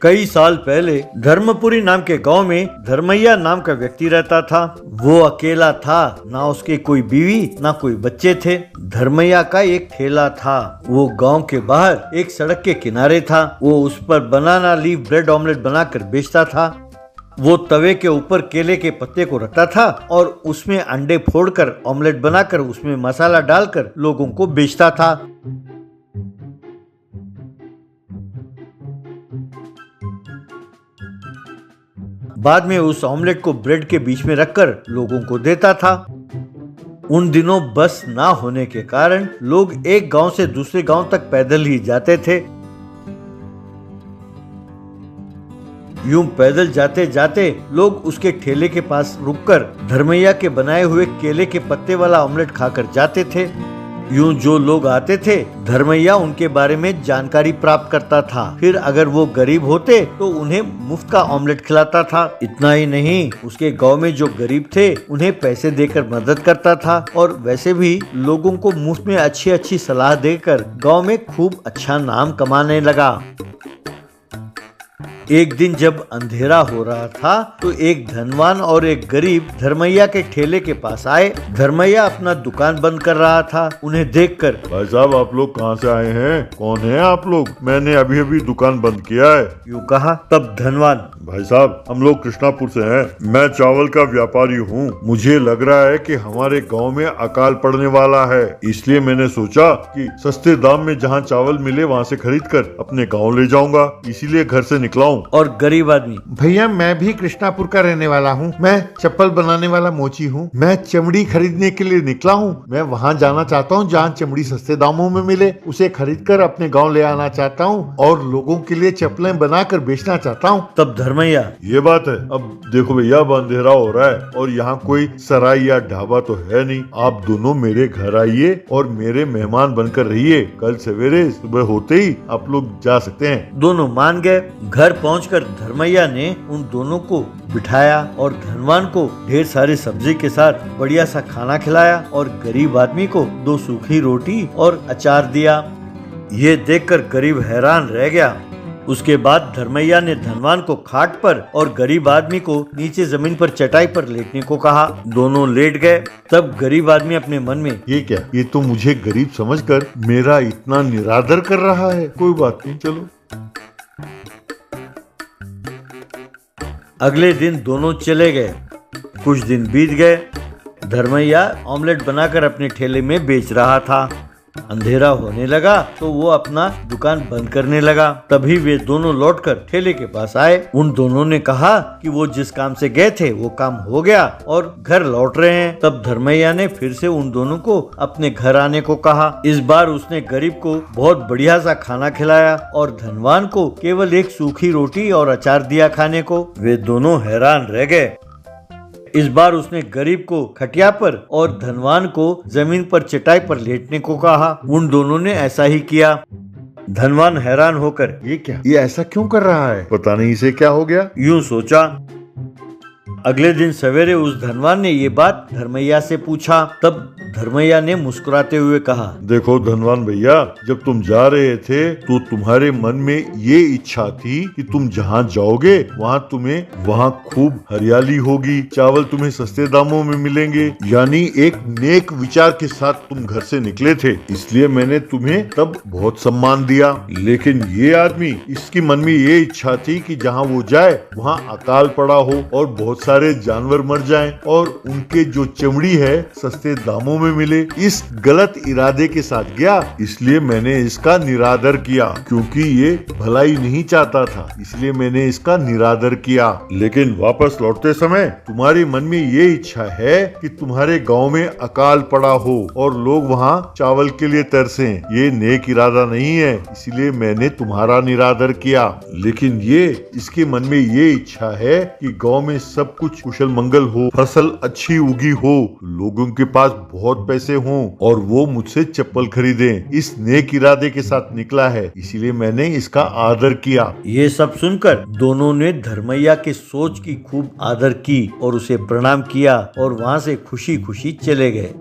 कई साल पहले धर्मपुरी नाम के गांव में धर्मैया नाम का व्यक्ति रहता था। वो अकेला था, ना उसके कोई बीवी ना कोई बच्चे थे। धर्मैया का एक ठेला था। वो गांव के बाहर एक सड़क के किनारे था। वो उस पर बनाना लीफ ब्रेड ऑमलेट बनाकर बेचता था। वो तवे के ऊपर केले के पत्ते को रखता था और उसमें अंडे फोड़कर ऑमलेट बनाकर उसमें मसाला डालकर लोगों को बेचता था। बाद में उस ऑमलेट को ब्रेड के बीच में रखकर लोगों को देता था। उन दिनों बस ना होने के कारण लोग एक गांव से दूसरे गांव तक पैदल ही जाते थे। यूं पैदल जाते जाते लोग उसके ठेले के पास रुककर धर्मैया के बनाए हुए केले के पत्ते वाला ऑमलेट खाकर जाते थे। यूं जो लोग आते थे, धर्मैया उनके बारे में जानकारी प्राप्त करता था। फिर अगर वो गरीब होते तो उन्हें मुफ्त का ऑमलेट खिलाता था। इतना ही नहीं, उसके गांव में जो गरीब थे उन्हें पैसे देकर मदद करता था और वैसे भी लोगों को मुफ्त में अच्छी अच्छी सलाह देकर गांव में खूब अच्छा नाम कमाने लगा। एक दिन जब अंधेरा हो रहा था तो एक धनवान और एक गरीब धर्मैया के ठेले के पास आए। धर्मैया अपना दुकान बंद कर रहा था। उन्हें देखकर, भाई साहब, आप लोग कहाँ से आए हैं? कौन है आप लोग? मैंने अभी अभी दुकान बंद किया है, यूं कहा। तब धनवान, भाई साहब, हम लोग कृष्णापुर से हैं। मैं चावल का व्यापारी हूँ। मुझे लग रहा है कि हमारे गांव में अकाल पड़ने वाला है, इसलिए मैंने सोचा कि सस्ते दाम में जहाँ चावल मिले वहाँ से खरीद कर अपने गाँव ले जाऊंगा, इसीलिए घर से निकला हूँ। और गरीब आदमी, भैया, मैं भी कृष्णापुर का रहने वाला हूँ। मैं चप्पल बनाने वाला मोची हूँ। मैं चमड़ी खरीदने के लिए निकला हूँ। मैं वहाँ जाना चाहता हूँ जहाँ चमड़ी सस्ते दामों में मिले। उसे खरीद कर अपने गाँव ले आना चाहता हूँ और लोगों के लिए चप्पलें बनाकर बेचना चाहता हूँ। तब धर्मैया, ये बात है। अब देखो भैया, अब अंधेरा हो रहा है और यहाँ कोई सराय या ढाबा तो है नहीं। आप दोनों मेरे घर आइए और मेरे मेहमान बनकर रहिए। कल सवेरे सुबह होते ही आप लोग जा सकते हैं। दोनों मान गए। घर पहुंचकर धर्मैया ने उन दोनों को बिठाया और धनवान को ढेर सारी सब्जी के साथ बढ़िया सा खाना खिलाया और गरीब आदमी को 2 सूखी रोटी और अचार दिया। ये देखकर गरीब हैरान रह गया। उसके बाद धर्मैया ने धनवान को खाट पर और गरीब आदमी को नीचे जमीन पर चटाई पर लेटने को कहा। दोनों लेट गए। तब गरीब आदमी अपने मन में, ये क्या? ये तो मुझे गरीब समझकर मेरा इतना निरादर कर रहा है। कोई बात नहीं, चलो। अगले दिन दोनों चले गए। कुछ दिन बीत गए। धर्मैया ऑमलेट बनाकर अपने ठेले में बेच रहा था। अंधेरा होने लगा तो वो अपना दुकान बंद करने लगा। तभी वे दोनों लौटकर ठेले के पास आए। उन दोनों ने कहा कि वो जिस काम से गए थे वो काम हो गया और घर लौट रहे हैं। तब धर्मैया ने फिर से उन दोनों को अपने घर आने को कहा। इस बार उसने गरीब को बहुत बढ़िया सा खाना खिलाया और धनवान को केवल एक सूखी रोटी और अचार दिया खाने को। वे दोनों हैरान रह गए। इस बार उसने गरीब को खटिया पर और धनवान को जमीन पर चटाई पर लेटने को कहा। उन दोनों ने ऐसा ही किया। धनवान हैरान होकर, ये क्या? ये ऐसा क्यों कर रहा है? पता नहीं इसे क्या हो गया। यूं सोचा। अगले दिन सवेरे उस धनवान ने ये बात धर्मैया से पूछा। तब धर्मैया ने मुस्कुराते हुए कहा, देखो धनवान भैया, जब तुम जा रहे थे तो तुम्हारे मन में ये इच्छा थी कि तुम जहाँ जाओगे वहाँ खूब हरियाली होगी, चावल तुम्हें सस्ते दामों में मिलेंगे, यानी एक नेक विचार के साथ तुम घर से निकले थे। इसलिए मैंने तुम्हें तब बहुत सम्मान दिया। लेकिन ये आदमी, इसकी मन में ये इच्छा थी कि जहाँ वो जाए वहाँ अकाल पड़ा हो और बहुत सारे जानवर मर जाएं और उनके जो चमड़ी है सस्ते दामों में मिले। इस गलत इरादे के साथ गया, इसलिए मैंने इसका निरादर किया। क्योंकि ये भलाई नहीं चाहता था, इसलिए मैंने इसका निरादर किया। लेकिन वापस लौटते समय तुम्हारे मन में ये इच्छा है कि तुम्हारे गांव में अकाल पड़ा हो और लोग वहाँ चावल के लिए तरसें। ये नेक इरादा नहीं है, इसलिए मैंने तुम्हारा निरादर किया। लेकिन ये इसके मन में ये इच्छा है कि गांव में सब कुछ कुशल मंगल हो, फसल अच्छी उगी हो, लोगों के पास बहुत पैसे हों और वो मुझसे चप्पल खरीदें। इस नेक इरादे के साथ निकला है, इसीलिए मैंने इसका आदर किया। ये सब सुनकर दोनों ने धर्मैया के सोच की खूब आदर की और उसे प्रणाम किया और वहाँ से खुशी खुशी चले गए।